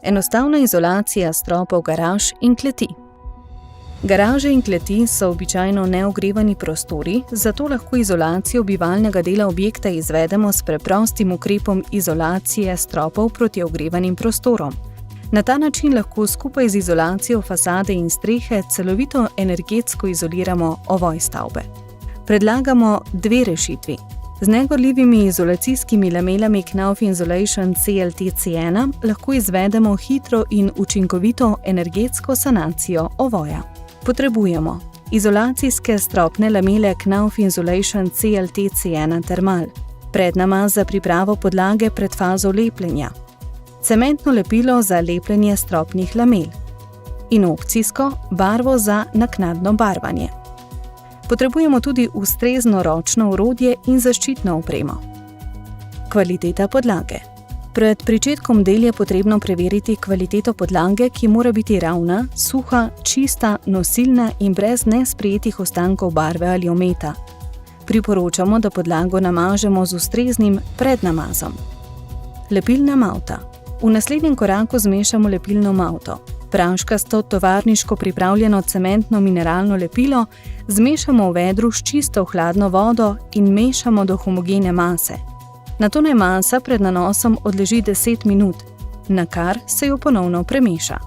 Enostavna izolacija stropov garaž in kleti. Garaže in kleti so običajno neogrevani prostori, zato lahko izolacijo bivalnega dela objekta izvedemo s preprostim ukrepom izolacije stropov proti ogrevanim prostorom. Na ta način lahko skupaj z izolacijo fasade in strehe celovito energetsko izoliramo ovoj stavbe. Predlagamo dve rešitvi. Z negorljivimi izolacijskimi lamelami Knauf Insulation CLTC1 lahko izvedemo hitro in učinkovito energetsko sanacijo ovoja. Potrebujemo izolacijske stropne lamele Knauf Insulation CLTC1 Thermal, prednamaz za pripravo podlage pred fazo lepljenja, cementno lepilo za lepljenje stropnih lamel in opcijsko barvo za naknadno barvanje. Potrebujemo tudi ustrezno ročno orodje in zaščitno opremo. Kvaliteta podlage. Pred pričetkom del je potrebno preveriti kvaliteto podlage, ki mora biti ravna, suha, čista, nosilna in brez nesprejetih ostankov barve ali ometa. Priporočamo, da podlago namažemo z ustreznim prednamazom. Lepilna malta. V naslednjem koraku zmešamo lepilno malto. Praškasto tovarniško pripravljeno cementno mineralno lepilo zmešamo v vedru s čisto hladno vodo in mešamo do homogene mase. Nato naj masa pred nanosom odleži 10 minut, nakar se jo ponovno premeša.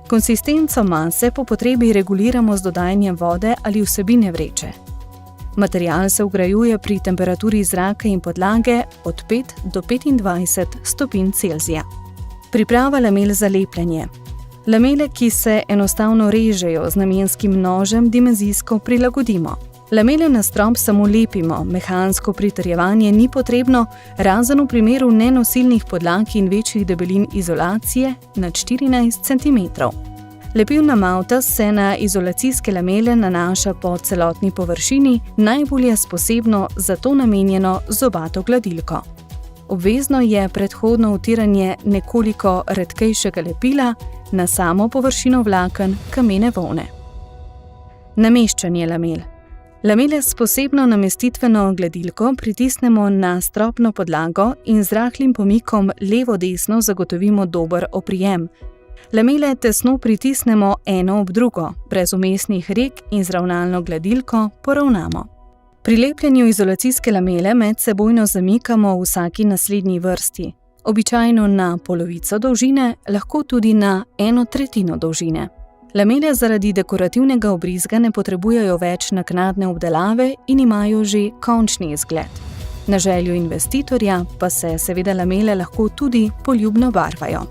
Konsistenco mase po potrebi reguliramo z dodajanjem vode ali vsebine vreče. Material se vgrajuje pri temperaturi zraka in podlage od 5 do 25 stopinj Celzija. Priprava lamel za lepljenje. Lamele, ki se enostavno režejo z namenskim nožem, dimenzijsko prilagodimo. Lamele na strop samo lepimo, mehansko pritrjevanje ni potrebno, razen v primeru nenosilnih podlag in večjih debelin izolacije nad 14 cm. Lepilna malta se na izolacijske lamele nanaša po celotni površini, najbolje s posebno za to namenjeno zobato gladilko. Obvezno je predhodno utiranje nekoliko redkejšega lepila na samo površino vlaken kamene volne. Nameščanje lamel. Lamele s posebno namestitveno gladilko pritisnemo na stropno podlago in z rahlim pomikom levo-desno zagotovimo dober oprijem. Lamele tesno pritisnemo eno ob drugo, brez vmesnih rek in z ravnalno gladilko poravnamo. Pri lepljenju izolacijske lamele medsebojno zamikamo v vsaki naslednji vrsti, običajno na polovico dolžine, lahko tudi na 1/3 dolžine. Lamele zaradi dekorativnega obrizga ne potrebujejo več naknadne obdelave in imajo že končni izgled. Na željo investitorja pa se seveda lamele lahko tudi poljubno barvajo.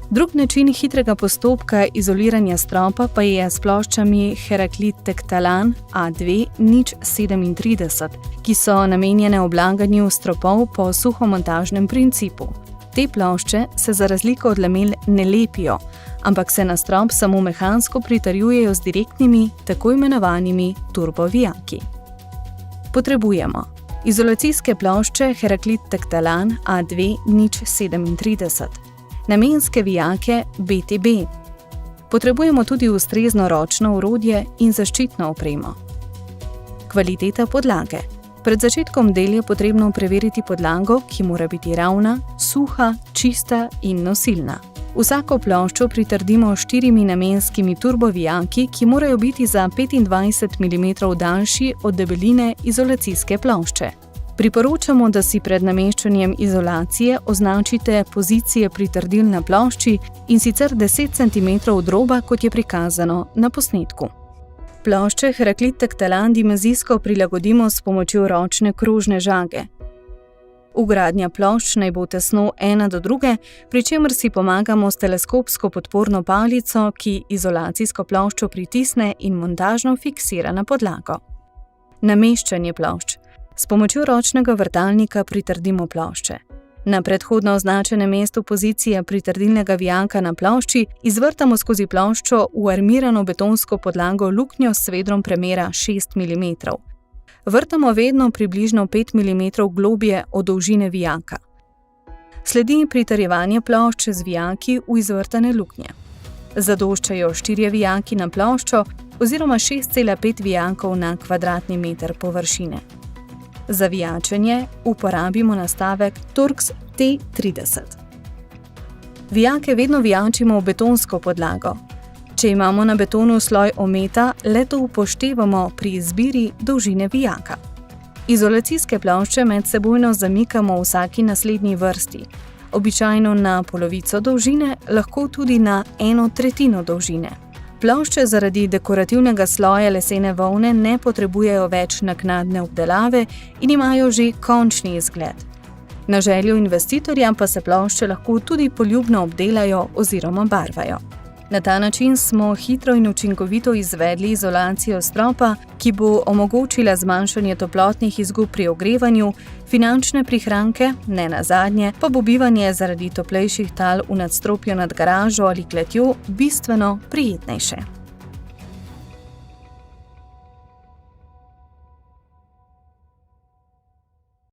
Drug način hitrega postopka izoliranja stropa pa je s ploščami Heraklit Tektalan A2 037, ki so namenjene oblaganju stropov po suhomontažnem principu. Te plošče se za razliko od lamel ne lepijo, ampak se na strop samo mehansko pritrjujejo z direktnimi, tako imenovanimi turbovijaki. Potrebujemo izolacijske plošče Heraklit Tektalan A2 037, namenske vijake BTB. Potrebujemo tudi ustrezno ročno orodje in zaščitno opremo. Kvaliteta podlage. Pred začetkom del je potrebno preveriti podlago, ki mora biti ravna, suha, čista in nosilna. Vsako ploščo pritrdimo 4 namenskimi turbovijaki, ki morajo biti za 25 mm daljši od debeline izolacijske plošče. Priporočamo, da si pred nameščanjem izolacije označite pozicije pritrdil na plošči in sicer 10 cm od roba, kot je prikazano na posnetku. Plošče Heraklit Tektalan dimenzijsko prilagodimo s pomočjo ročne krožne žage. Vgradnja plošč naj bo tesno ena do druge, pri čemer si pomagamo s teleskopsko podporno palico, ki izolacijsko ploščo pritisne in montažno fiksira na podlago. Nameščanje plošč. S pomočjo ročnega vrtalnika pritrdimo plošče. Na predhodno označenem mestu pozicije pritrdilnega vijaka na plošči izvrtamo skozi ploščo v armirano betonsko podlago luknjo s svedrom premera 6 mm. Vrtamo vedno približno 5 mm globje od dolžine vijaka. Sledi pritrjevanje plošč z vijaki v izvrtane luknje. Zadoščajo 4 vijaki na ploščo oziroma 6,5 vijakov na kvadratni meter površine. Za vijačenje uporabimo nastavek Torx T30. Vijake vedno vijačimo v betonsko podlago. Če imamo na betonu sloj ometa, le to upoštevamo pri izbiri dolžine vijaka. Izolacijske plošče medsebojno zamikamo v vsaki naslednji vrsti, običajno na polovico dolžine, lahko tudi na 1/3 dolžine. Plošče zaradi dekorativnega sloja lesene volne ne potrebujejo več naknadne obdelave in imajo že končni izgled. Na željo investitorja pa se plošče lahko tudi poljubno obdelajo oziroma barvajo. Na ta način smo hitro in učinkovito izvedli izolacijo stropa, ki bo omogočila zmanjšanje toplotnih izgub pri ogrevanju, finančne prihranke, ne nazadnje, pa bo bivanje zaradi toplejših tal v nadstropju nad garažo ali kletjo bistveno prijetnejše.